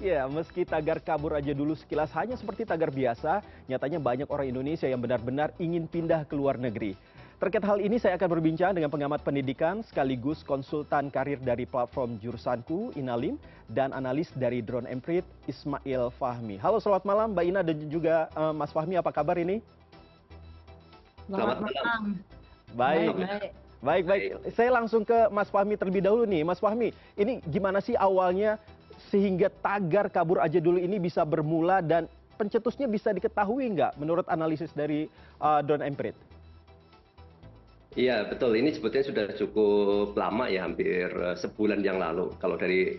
Ya, meski tagar kabur aja dulu sekilas hanya seperti tagar biasa, nyatanya banyak orang Indonesia yang benar-benar ingin pindah ke luar negeri. Terkait hal ini saya akan berbincang dengan pengamat pendidikan sekaligus konsultan karir dari platform Jurusanku, Inalim, dan analis dari Drone Emprit, Ismail Fahmi. Halo, selamat malam Mbak Ina dan juga Mas Fahmi, apa kabar ini? Selamat malam. Baik, Baik, baik. baik, baik. Saya langsung ke Mas Fahmi terlebih dahulu nih. Mas Fahmi, ini gimana sih awalnya sehingga tagar kabur aja dulu ini bisa bermula dan pencetusnya bisa diketahui nggak menurut analisis dari Drone Emprit? Iya, betul. Ini sebetulnya sudah cukup lama ya, hampir sebulan yang lalu. Kalau dari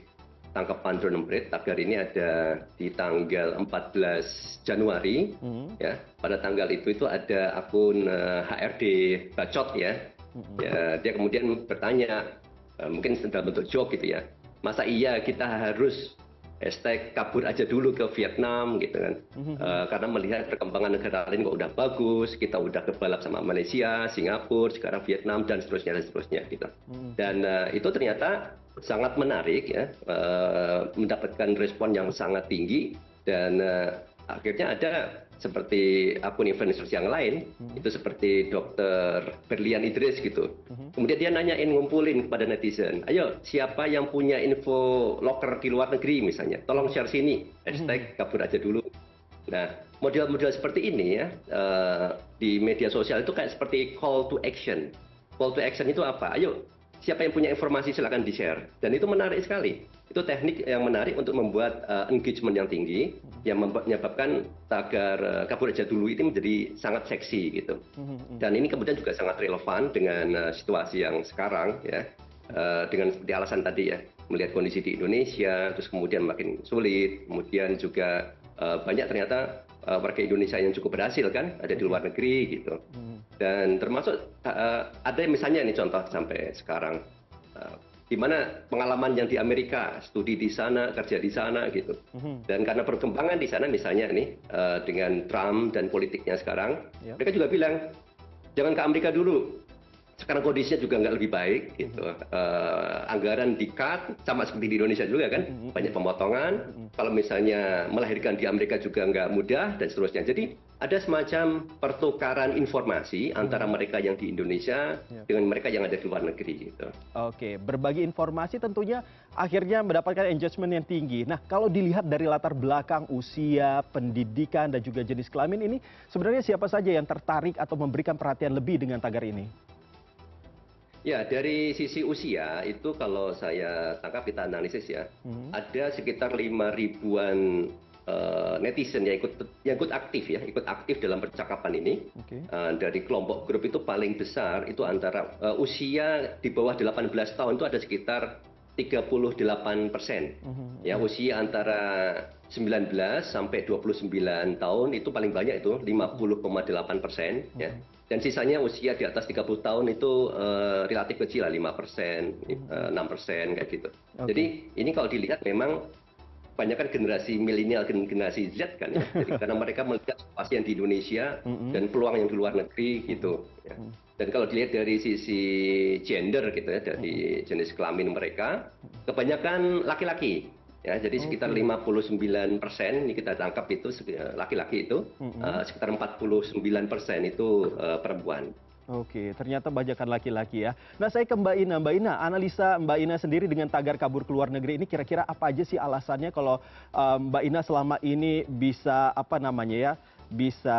tangkapan Drone Emprit, tagar ini ada di tanggal 14 Januari. Ya, pada tanggal itu ada akun HRD Bacot ya. Ya, dia kemudian bertanya, mungkin dalam bentuk joke gitu ya. Masa iya kita harus hashtag kabur aja dulu ke Vietnam gitu kan. Karena melihat perkembangan negara lain kok udah bagus, kita udah kebalap sama Malaysia, Singapura, sekarang Vietnam dan seterusnya gitu. Dan itu ternyata sangat menarik ya, mendapatkan respon yang sangat tinggi dan akhirnya ada seperti akun influencer yang lain, itu seperti Dr. Berlian Idris gitu. Kemudian dia nanyain, ngumpulin kepada netizen, ayo siapa yang punya info loker di luar negeri misalnya, tolong share sini, hashtag kabur aja dulu. Nah, model-model seperti ini ya, di media sosial itu kayak seperti call to action. Call to action itu apa? Ayo, siapa yang punya informasi silakan di-share. Dan itu menarik sekali. Itu teknik yang menarik untuk membuat engagement yang tinggi, yang menyebabkan tagar kabur aja dulu itu menjadi sangat seksi gitu. Dan ini kemudian juga sangat relevan dengan situasi yang sekarang ya, dengan seperti alasan tadi ya, melihat kondisi di Indonesia, terus kemudian makin sulit, kemudian juga banyak ternyata warga Indonesia yang cukup berhasil kan, ada di luar negeri gitu. Dan termasuk ada misalnya ini contoh sampai sekarang, di mana pengalaman yang di Amerika, studi di sana, kerja di sana gitu. Dan karena perkembangan di sana misalnya nih, dengan Trump dan politiknya sekarang, mereka juga bilang, jangan ke Amerika dulu. Sekarang kondisinya juga nggak lebih baik gitu. Anggaran di-cut, sama seperti di Indonesia juga kan, banyak pemotongan. Kalau misalnya melahirkan di Amerika juga nggak mudah dan seterusnya. Jadi ada semacam pertukaran informasi antara mereka yang di Indonesia dengan mereka yang ada di luar negeri gitu. Oke, berbagi informasi tentunya akhirnya mendapatkan engagement yang tinggi. Nah, kalau dilihat dari latar belakang usia, pendidikan, dan juga jenis kelamin ini, sebenarnya siapa saja yang tertarik atau memberikan perhatian lebih dengan tagar ini? Ya, dari sisi usia itu kalau saya tangkap, kita analisis ya, ada sekitar 5 ribuan netizen yang ikut aktif ya, ikut aktif dalam percakapan ini. Dari kelompok grup itu paling besar itu antara usia di bawah 18 tahun itu ada sekitar 38%. Ya, usia antara 19 sampai 29 tahun itu paling banyak itu 50,8% ya. Dan sisanya usia di atas 30 tahun itu relatif kecil lah, 5%, 6% kayak gitu. Jadi ini kalau dilihat memang banyak kan generasi milenial dan generasi Z kan ya. Jadi karena mereka melihat situasi yang di Indonesia dan peluang yang di luar negeri gitu ya. Dan kalau dilihat dari sisi gender gitu ya, dari jenis kelamin mereka, kebanyakan laki-laki. Ya, jadi sekitar 59% ini kita tangkap itu laki-laki itu, sekitar 49% itu perempuan. Oke, ternyata bajakan laki-laki ya. Nah, saya ke Mbak Ina. Mbak Ina, analisa Mbak Ina sendiri dengan tagar kabur ke luar negeri ini kira-kira apa aja sih alasannya kalau Mbak Ina selama ini bisa apa namanya ya, bisa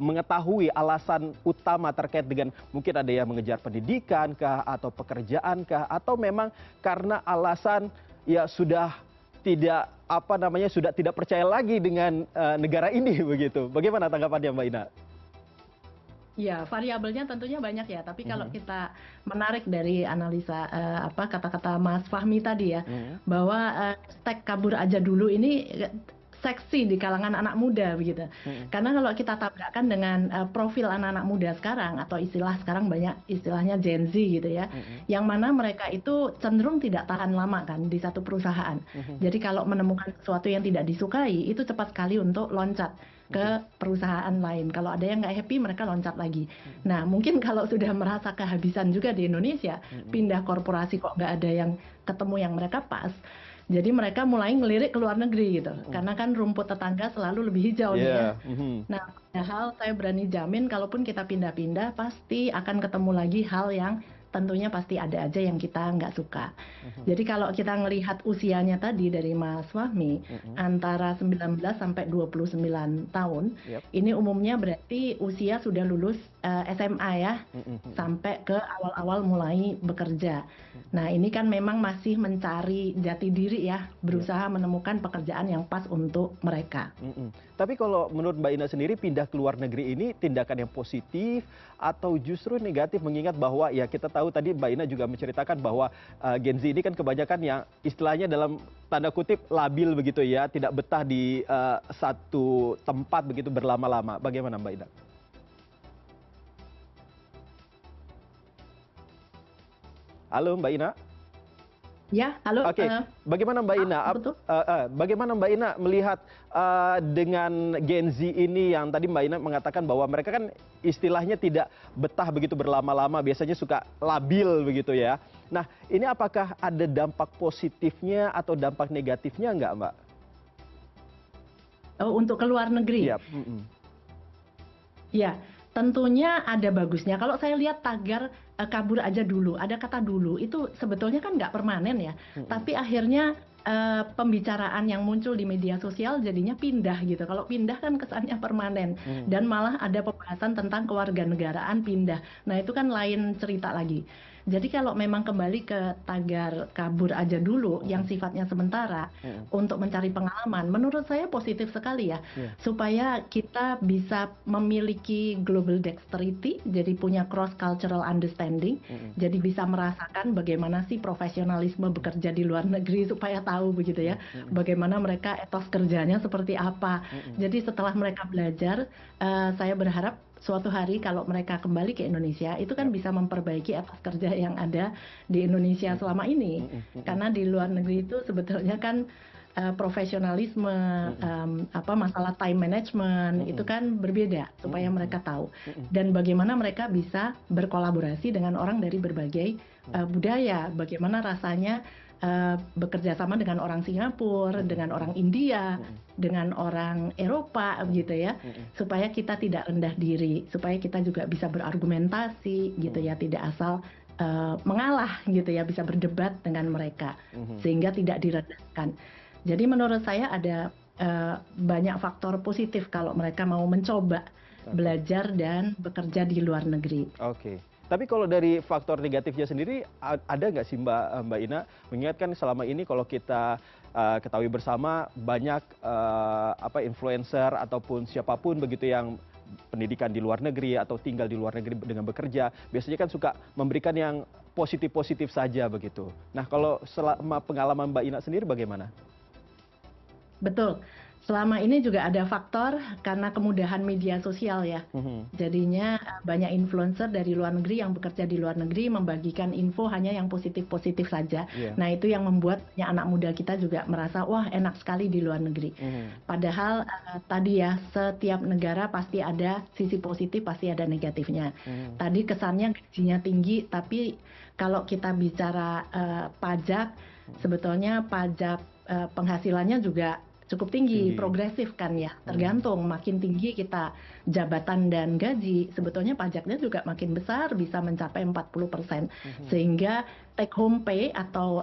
mengetahui alasan utama terkait dengan mungkin ada yang mengejar pendidikan kah atau pekerjaan kah atau memang karena alasan ya sudah tidak apa namanya sudah tidak percaya lagi dengan negara ini begitu. Bagaimana tanggapannya Mbak Ina? Ya, variabelnya tentunya banyak ya. Tapi kalau kita menarik dari analisa kata-kata Mas Fahmi tadi ya, bahwa hashtag kabur aja dulu ini seksi di kalangan anak muda begitu. Karena kalau kita tabrakkan dengan profil anak-anak muda sekarang atau istilah sekarang banyak istilahnya Gen Z gitu ya, yang mana mereka itu cenderung tidak tahan lama kan di satu perusahaan. Jadi kalau menemukan sesuatu yang tidak disukai itu cepat sekali untuk loncat ke perusahaan lain. Kalau ada yang nggak happy mereka loncat lagi. Nah mungkin kalau sudah merasa kehabisan juga di Indonesia, pindah korporasi kok nggak ada yang ketemu yang mereka pas. Jadi mereka mulai ngelirik ke luar negeri gitu, karena kan rumput tetangga selalu lebih hijau nih ya. Nah, padahal saya berani jamin kalaupun kita pindah-pindah pasti akan ketemu lagi hal yang tentunya pasti ada aja yang kita nggak suka. Jadi kalau kita ngelihat usianya tadi dari Mas Fahmi, antara 19 sampai 29 tahun, ini umumnya berarti usia sudah lulus SMA ya, sampai ke awal-awal mulai bekerja. Nah ini kan memang masih mencari jati diri ya, berusaha menemukan pekerjaan yang pas untuk mereka. Tapi kalau menurut Mbak Ina sendiri, pindah ke luar negeri ini tindakan yang positif atau justru negatif, mengingat bahwa ya kita tahu tadi Mbak Ina juga menceritakan bahwa Gen Z ini kan kebanyakan yang istilahnya dalam tanda kutip labil begitu ya, tidak betah di satu tempat begitu berlama-lama. Bagaimana Mbak Ina? Halo Mbak Ina. Ya, halo. Oke, bagaimana Mbak Ina? Bagaimana Mbak Ina melihat dengan Gen Z ini yang tadi Mbak Ina mengatakan bahwa mereka kan istilahnya tidak betah begitu berlama-lama, biasanya suka labil begitu ya. Nah, ini apakah ada dampak positifnya atau dampak negatifnya nggak, Mbak? Oh, untuk ke luar negeri? Iya. Ya, tentunya ada bagusnya. Kalau saya lihat tagar kabur aja dulu, ada kata dulu, itu sebetulnya kan nggak permanen ya. Tapi akhirnya pembicaraan yang muncul di media sosial jadinya pindah gitu. Kalau pindah kan kesannya permanen. Dan malah ada pembahasan tentang kewarganegaraan pindah. Nah itu kan lain cerita lagi. Jadi kalau memang kembali ke tagar kabur aja dulu yang sifatnya sementara untuk mencari pengalaman, menurut saya positif sekali ya. Supaya kita bisa memiliki global dexterity, jadi punya cross cultural understanding, jadi bisa merasakan bagaimana sih profesionalisme bekerja di luar negeri, supaya tahu begitu ya, bagaimana mereka etos kerjanya seperti apa. Jadi setelah mereka belajar, saya berharap suatu hari kalau mereka kembali ke Indonesia itu kan bisa memperbaiki etos kerja yang ada di Indonesia selama ini, karena di luar negeri itu sebetulnya kan profesionalisme, masalah time management itu kan berbeda, supaya mereka tahu dan bagaimana mereka bisa berkolaborasi dengan orang dari berbagai budaya, bagaimana rasanya bekerja sama dengan orang Singapura, dengan orang India, dengan orang Eropa gitu ya, supaya kita tidak rendah diri, supaya kita juga bisa berargumentasi gitu ya, tidak asal mengalah gitu ya, bisa berdebat dengan mereka sehingga tidak direndahkan. Jadi menurut saya ada banyak faktor positif kalau mereka mau mencoba belajar dan bekerja di luar negeri. Oke. Tapi kalau dari faktor negatifnya sendiri, ada nggak sih Mbak Ina, mengingatkan selama ini kalau kita ketahui bersama banyak influencer ataupun siapapun begitu yang pendidikan di luar negeri atau tinggal di luar negeri dengan bekerja, biasanya kan suka memberikan yang positif-positif saja begitu. Nah kalau selama pengalaman Mbak Ina sendiri bagaimana? Betul. Selama ini juga ada faktor karena kemudahan media sosial ya. Jadinya banyak influencer dari luar negeri yang bekerja di luar negeri membagikan info hanya yang positif-positif saja. Nah itu yang membuat anak muda kita juga merasa wah enak sekali di luar negeri. Padahal tadi ya, setiap negara pasti ada sisi positif, pasti ada negatifnya. Tadi kesannya gajinya tinggi, tapi kalau kita bicara pajak, sebetulnya pajak penghasilannya juga cukup tinggi, progresif kan ya, tergantung makin tinggi kita jabatan dan gaji, sebetulnya pajaknya juga makin besar, bisa mencapai 40%. Sehingga take home pay atau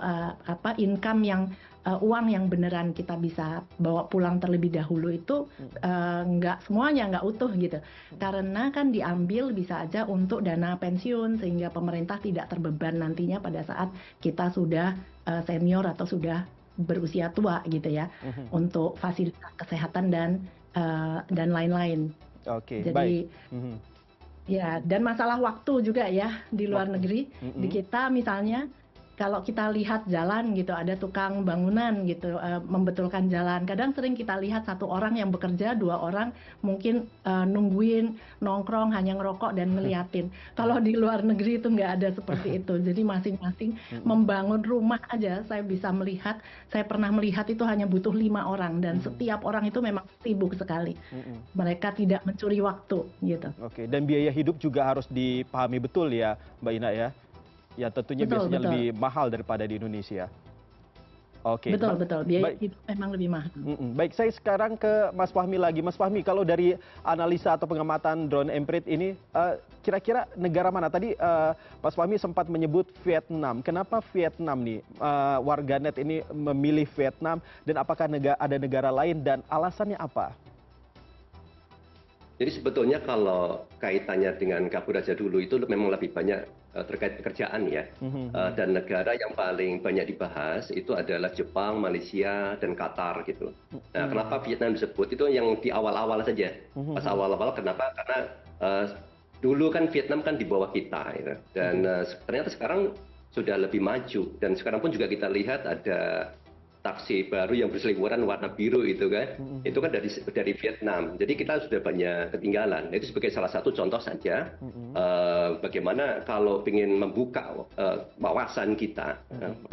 income yang uang yang beneran kita bisa bawa pulang terlebih dahulu itu nggak semuanya, nggak utuh gitu. Karena kan diambil bisa aja untuk dana pensiun, sehingga pemerintah tidak terbeban nantinya pada saat kita sudah senior atau sudah berusia tua gitu ya, untuk fasilitas kesehatan dan lain-lain. Oke, jadi baik. Ya, dan masalah waktu juga ya di luar negeri. Di kita misalnya kalau kita lihat jalan gitu, ada tukang bangunan gitu membetulkan jalan, kadang sering kita lihat satu orang yang bekerja, dua orang mungkin nungguin, nongkrong, hanya ngerokok dan ngeliatin. Kalau di luar negeri itu nggak ada seperti itu. Jadi masing-masing membangun rumah aja, saya bisa melihat, saya pernah melihat itu hanya butuh 5 orang dan setiap orang itu memang sibuk sekali. Mereka tidak mencuri waktu gitu. Oke, dan biaya hidup juga harus dipahami betul ya Mbak Ina ya. Ya tentunya biasanya lebih mahal daripada di Indonesia. Oke. Betul. Biaya Baik. hidup memang lebih mahal. Baik, saya sekarang ke Mas Fahmi lagi. Mas Fahmi, kalau dari analisa atau pengamatan drone emprit ini, kira-kira negara mana? Tadi Mas Fahmi sempat menyebut Vietnam. Kenapa Vietnam nih? Warganet ini memilih Vietnam, dan apakah ada negara lain dan alasannya apa? Jadi sebetulnya kalau kaitannya dengan kabur aja dulu itu memang lebih banyak terkait pekerjaan ya. Dan negara yang paling banyak dibahas itu adalah Jepang, Malaysia, dan Qatar gitu. Nah, kenapa Vietnam disebut? Itu yang di awal-awal saja. Pas awal-awal kenapa? Karena dulu kan Vietnam kan di bawah kita gitu. Dan ternyata sekarang sudah lebih maju, dan sekarang pun juga kita lihat ada taksi baru yang berseliweran warna biru itu kan, itu kan dari Vietnam. Jadi kita sudah banyak ketinggalan. Itu sebagai salah satu contoh saja bagaimana kalau ingin membuka wawasan kita,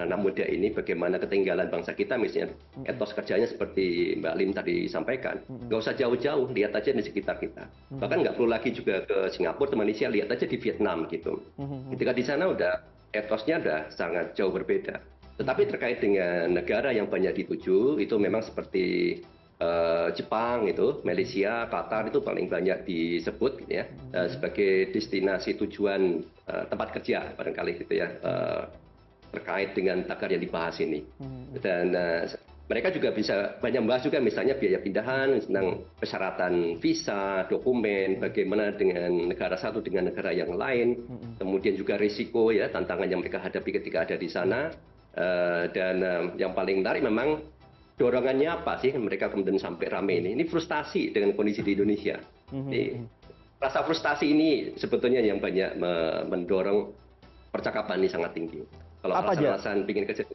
anak muda ini, bagaimana ketinggalan bangsa kita, misalnya etos kerjanya seperti Mbak Lim tadi sampaikan, nggak usah jauh-jauh, lihat aja di sekitar kita. Bahkan nggak perlu lagi juga ke Singapura, ke Malaysia, lihat aja di Vietnam gitu. Ketika di sana udah etosnya udah sangat jauh berbeda. Tetapi terkait dengan negara yang banyak dituju, itu memang seperti Jepang, itu, Malaysia, Qatar itu paling banyak disebut gitu ya, sebagai destinasi tujuan tempat kerja barangkali gitu ya, terkait dengan tagar yang dibahas ini. Dan mereka juga bisa banyak membahas juga misalnya biaya pindahan, tentang persyaratan visa, dokumen, bagaimana dengan negara satu dengan negara yang lain, kemudian juga risiko ya, tantangan yang mereka hadapi ketika ada di sana. Dan yang paling menarik memang dorongannya apa sih mereka kemudian sampai rame ini frustasi dengan kondisi di Indonesia. Rasa frustasi ini sebetulnya yang banyak mendorong percakapan ini sangat tinggi. Kalau alasan ingin kerja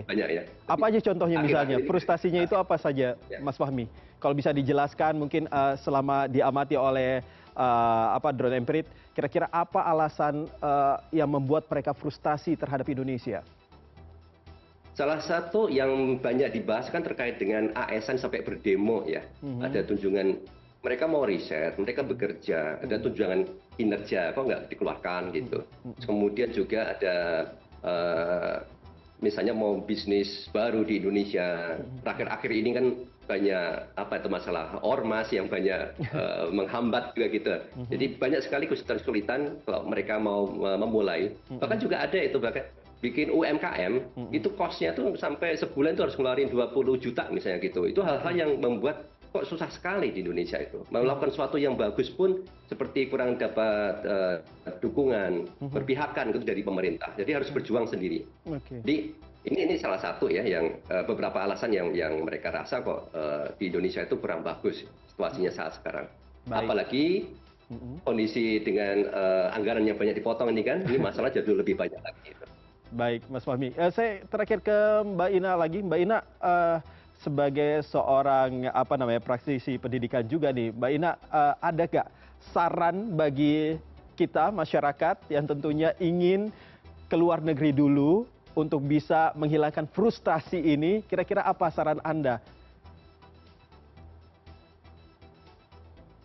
banyak ya. Apa aja contohnya misalnya? Frustasinya itu apa saja, Mas Fahmi? Kalau bisa dijelaskan mungkin selama diamati oleh drone emprit, kira-kira apa alasan yang membuat mereka frustasi terhadap Indonesia? Salah satu yang banyak dibahas kan terkait dengan ASN sampai berdemo ya. Ada tunjangan, mereka mau riset, mereka bekerja, ada tunjangan kinerja, kok nggak dikeluarkan gitu. Kemudian juga ada misalnya mau bisnis baru di Indonesia. Akhir-akhir ini kan banyak masalah ormas yang banyak menghambat juga gitu. Jadi banyak sekali kesulitan kalau mereka mau memulai. Bahkan juga ada itu bikin UMKM itu cost-nya tuh sampai sebulan itu harus ngeluarin 20 juta misalnya gitu. Itu hal-hal yang membuat kok susah sekali di Indonesia itu. Melakukan sesuatu yang bagus pun seperti kurang dapat dukungan, berpihakan gitu dari pemerintah. Jadi harus berjuang sendiri. Jadi ini salah satu ya yang beberapa alasan yang mereka rasa kok di Indonesia itu kurang bagus situasinya saat sekarang. Apalagi kondisi dengan anggaran yang banyak dipotong ini kan, ini masalah jadi lebih banyak lagi. Baik, Mas Fahmi. Saya terakhir ke Mbak Ina lagi. Mbak Ina sebagai seorang praktisi pendidikan juga nih, Mbak Ina, ada nggak saran bagi kita masyarakat yang tentunya ingin keluar negeri dulu untuk bisa menghilangkan frustasi ini? Kira-kira apa saran Anda?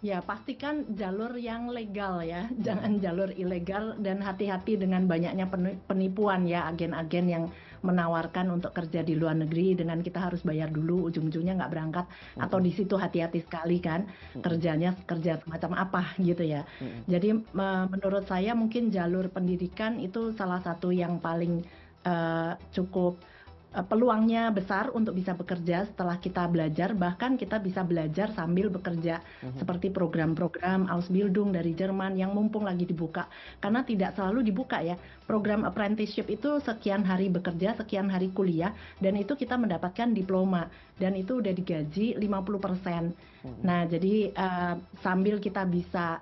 Ya, pastikan jalur yang legal ya, jangan jalur ilegal, dan hati-hati dengan banyaknya penipuan ya, agen-agen yang menawarkan untuk kerja di luar negeri dengan kita harus bayar dulu, ujung-ujungnya nggak berangkat, atau di situ hati-hati sekali kan, kerja semacam apa gitu ya. Jadi menurut saya mungkin jalur pendidikan itu salah satu yang paling cukup peluangnya besar untuk bisa bekerja setelah kita belajar, bahkan kita bisa belajar sambil bekerja, seperti program-program Ausbildung dari Jerman yang mumpung lagi dibuka, karena tidak selalu dibuka ya. Program apprenticeship itu sekian hari bekerja, sekian hari kuliah, dan itu kita mendapatkan diploma, dan itu udah digaji 50%. Nah, jadi sambil kita bisa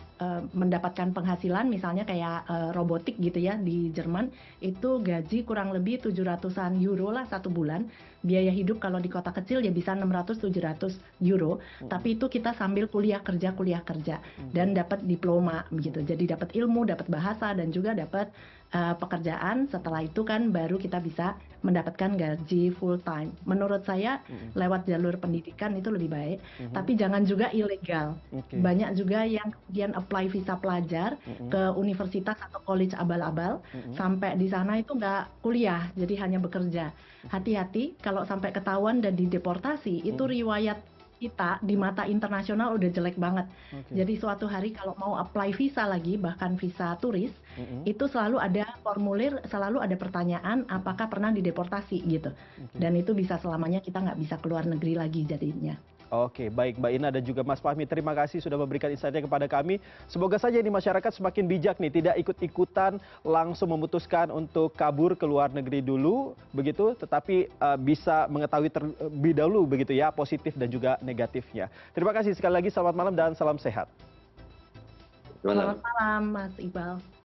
mendapatkan penghasilan, misalnya kayak robotik gitu ya di Jerman, itu gaji kurang lebih 700-an euro lah satu bulan. Biaya hidup kalau di kota kecil ya bisa 600-700 euro, tapi itu kita sambil kuliah kerja dan dapat diploma gitu. Jadi dapat ilmu, dapat bahasa, dan juga dapat pekerjaan, setelah itu kan baru kita bisa mendapatkan gaji full time. Menurut saya lewat jalur pendidikan itu lebih baik, tapi jangan juga ilegal. Banyak juga yang kemudian apply visa pelajar ke universitas atau college abal-abal, sampai di sana itu nggak kuliah, jadi hanya bekerja. Hati-hati kalau sampai ketahuan dan dideportasi, itu riwayat kita di mata internasional udah jelek banget. Jadi suatu hari kalau mau apply visa lagi, bahkan visa turis, itu selalu ada formulir, selalu ada pertanyaan apakah pernah dideportasi gitu. Dan itu bisa selamanya kita nggak bisa keluar negeri lagi jadinya. Oke, baik Mbak Ina dan juga Mas Fahmi, terima kasih sudah memberikan insight-nya kepada kami. Semoga saja ini masyarakat semakin bijak nih, tidak ikut-ikutan langsung memutuskan untuk kabur ke luar negeri dulu, begitu, tetapi bisa mengetahui terlebih dahulu begitu ya, positif dan juga negatifnya. Terima kasih sekali lagi, selamat malam dan salam sehat. Selamat malam Mas Iqbal.